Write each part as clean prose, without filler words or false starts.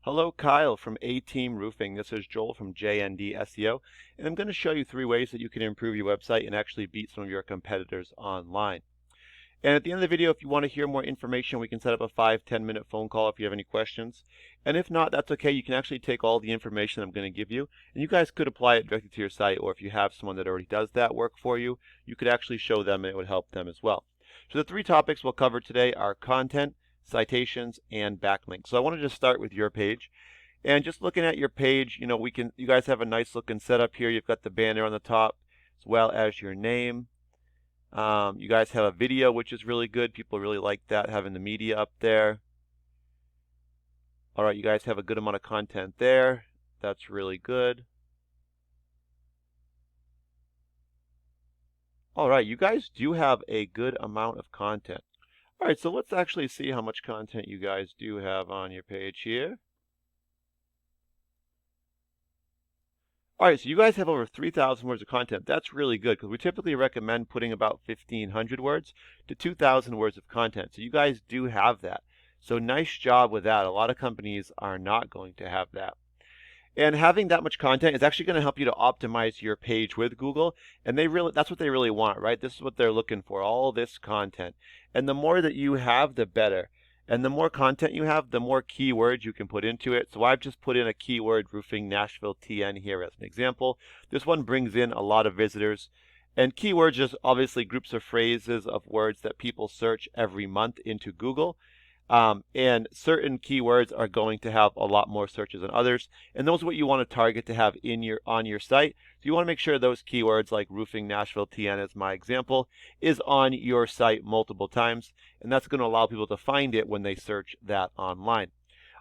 Hello, Kyle from A-Team Roofing. This is Joel from JND SEO, and I'm going to show you 3 ways that you can improve your website and actually beat some of your competitors online. And at the end of the video, if you want to hear more information, we can set up a 5-10 minute phone call if you have any questions. And if not, that's okay. You can actually take all the information I'm going to give you, and you guys could apply it directly to your site, or if you have someone that already does that work for you, you could actually show them and it would help them as well. So the 3 topics we'll cover today are content, citations, and backlinks. So I wanted to start with your page. And just looking at your page, you guys have a nice looking setup here. You've got the banner on the top as well as your name. You guys have a video, which is really good. People really like that, having the media up there. All right, you guys have a good amount of content there. That's really good. All right, you guys do have a good amount of content. All right, so let's actually see how much content you guys do have on your page here. All right, so you guys have over 3,000 words of content. That's really good because we typically recommend putting about 1,500 words to 2,000 words of content. So you guys do have that. So nice job with that. A lot of companies are not going to have that. And having that much content is actually going to help you to optimize your page with Google. And that's what they really want, right? This is what they're looking for, all this content. And the more that you have, the better. And the more content you have, the more keywords you can put into it. So I've just put in a keyword roofing Nashville TN here as an example. This one brings in a lot of visitors. And keywords just obviously groups of phrases of words that people search every month into Google. And certain keywords are going to have a lot more searches than others. And those are what you want to target to have on your site. So you want to make sure those keywords like roofing Nashville TN as my example is on your site multiple times. And that's going to allow people to find it when they search that online.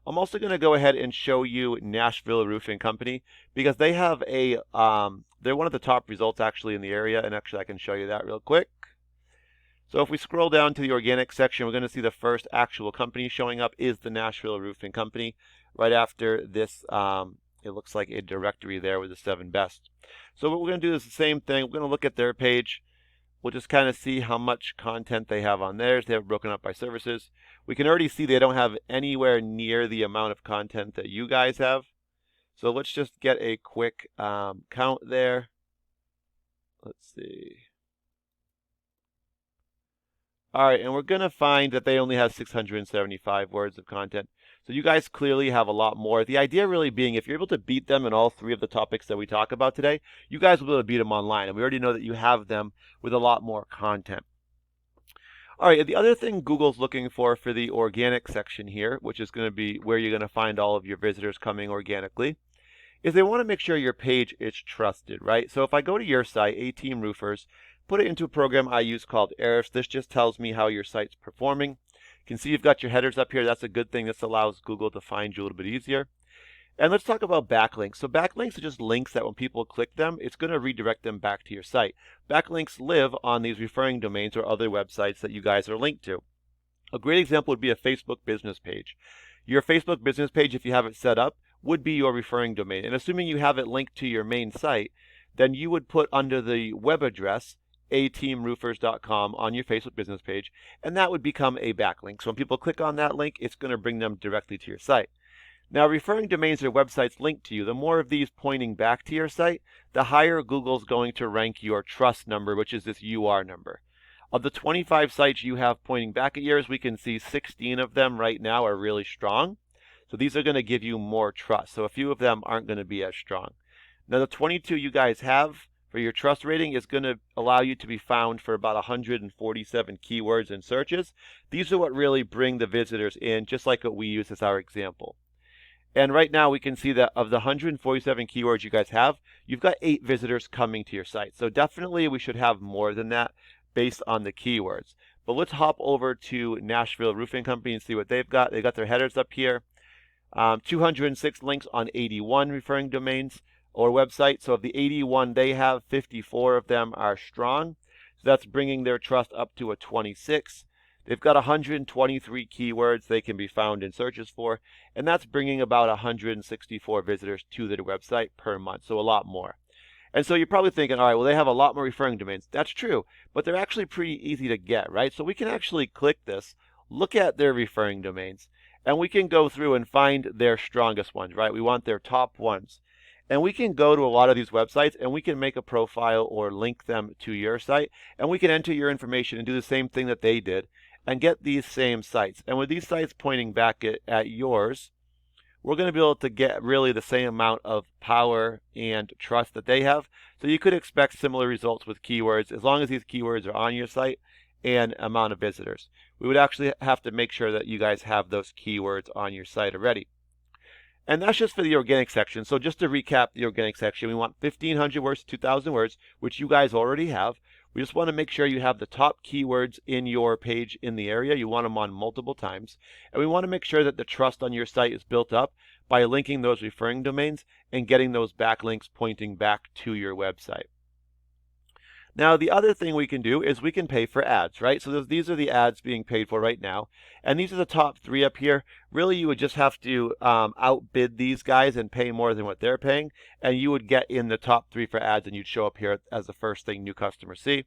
I'm also going to go ahead and show you Nashville Roofing Company because they have they're one of the top results actually in the area. And actually I can show you that real quick. So if we scroll down to the organic section, we're going to see the first actual company showing up is the Nashville Roofing Company. Right after this, it looks like a directory there with the 7 best. So what we're going to do is the same thing. We're going to look at their page. We'll just kind of see how much content they have on theirs. They have broken up by services. We can already see they don't have anywhere near the amount of content that you guys have. So let's just get a quick count there. Let's see. All right, and we're going to find that they only have 675 words of content. So you guys clearly have a lot more. The idea really being if you're able to beat them in all 3 of the topics that we talk about today, you guys will be able to beat them online. And we already know that you have them with a lot more content. All right, the other thing Google's looking for the organic section here, which is going to be where you're going to find all of your visitors coming organically, is they want to make sure your page is trusted, right? So if I go to your site, A-Team Roofers, put it into a program I use called Ahrefs. This just tells me how your site's performing. You can see you've got your headers up here. That's a good thing. This allows Google to find you a little bit easier. And let's talk about backlinks. So backlinks are just links that when people click them, it's going to redirect them back to your site. Backlinks live on these referring domains or other websites that you guys are linked to. A great example would be a Facebook business page. Your Facebook business page, if you have it set up, would be your referring domain. And assuming you have it linked to your main site, then you would put under the web address ateamroofers.com on your Facebook business page, and that would become a backlink. So when people click on that link, it's going to bring them directly to your site. Now, referring domains or websites linked to you, the more of these pointing back to your site, the higher Google's going to rank your trust number, which is this UR number. Of the 25 sites you have pointing back at yours, we can see 16 of them right now are really strong. So these are going to give you more trust. So a few of them aren't going to be as strong. Now, the 22 you guys have for your trust rating is going to allow you to be found for about 147 keywords and searches. These are what really bring the visitors in, just like what we use as our example. And right now we can see that of the 147 keywords you guys have, you've got 8 visitors coming to your site. So definitely we should have more than that based on the keywords. But let's hop over to Nashville Roofing Company and see what they've got. They've got their headers up here. 206 links on 81 referring domains or website. So of the 81 they have, 54 of them are strong. So that's bringing their trust up to a 26. They've got 123 keywords they can be found in searches for, and that's bringing about 164 visitors to their website per month, so a lot more. And so you're probably thinking, all right, well, they have a lot more referring domains. That's true, but they're actually pretty easy to get, right? So we can actually click this, look at their referring domains, and we can go through and find their strongest ones, right? We want their top ones. And we can go to a lot of these websites and we can make a profile or link them to your site, and we can enter your information and do the same thing that they did and get these same sites. And with these sites pointing back at yours, we're going to be able to get really the same amount of power and trust that they have. So you could expect similar results with keywords as long as these keywords are on your site and amount of visitors. We would actually have to make sure that you guys have those keywords on your site already. And that's just for the organic section. So just to recap the organic section, we want 1,500 words to 2,000 words, which you guys already have. We just want to make sure you have the top keywords in your page in the area. You want them on multiple times. And we want to make sure that the trust on your site is built up by linking those referring domains and getting those backlinks pointing back to your website. Now, the other thing we can do is we can pay for ads, right? So these are the ads being paid for right now. And these are the top 3 up here. Really, you would just have to outbid these guys and pay more than what they're paying. And you would get in the top 3 for ads, and you'd show up here as the first thing new customers see.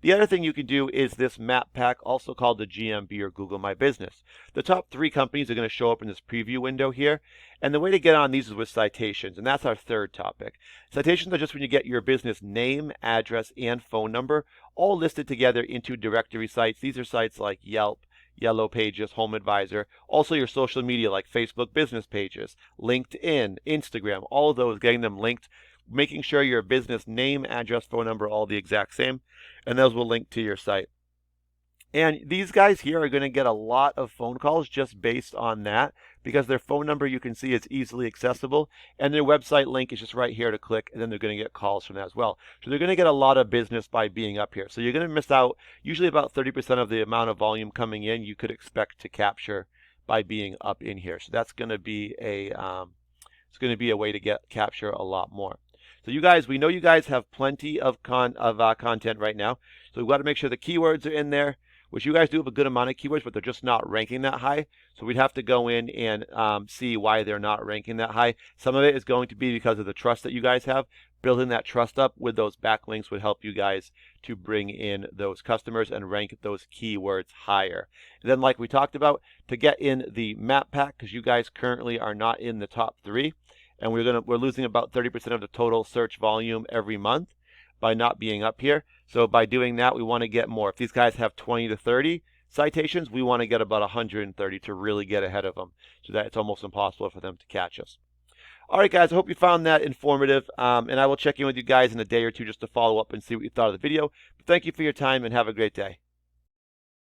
The other thing you can do is this map pack, also called the GMB or Google My Business. The top 3 companies are going to show up in this preview window here. And the way to get on these is with citations, and that's our third topic. Citations are just when you get your business name, address, and phone number all listed together into directory sites. These are sites like Yelp, Yellow Pages, Home Advisor, also your social media like Facebook business pages, LinkedIn, Instagram, all of those, getting them linked, making sure your business name, address, phone number, all the exact same, and those will link to your site. And these guys here are going to get a lot of phone calls just based on that, because their phone number, you can see, is easily accessible, and their website link is just right here to click, and then they're going to get calls from that as well. So they're going to get a lot of business by being up here. So you're going to miss out usually about 30% of the amount of volume coming in you could expect to capture by being up in here. So that's going to be a way to capture a lot more. So you guys, we know you guys have plenty of content right now. So we've got to make sure the keywords are in there, which you guys do have a good amount of keywords, but they're just not ranking that high. So we'd have to go in and see why they're not ranking that high. Some of it is going to be because of the trust that you guys have. Building that trust up with those backlinks would help you guys to bring in those customers and rank those keywords higher. And then, like we talked about, to get in the map pack, because you guys currently are not in the top 3, and we're losing about 30% of the total search volume every month by not being up here. So by doing that, we want to get more. If these guys have 20 to 30 citations, we want to get about 130 to really get ahead of them, so that it's almost impossible for them to catch us. All right, guys, I hope you found that informative, and I will check in with you guys in a day or two just to follow up and see what you thought of the video. But thank you for your time, and have a great day.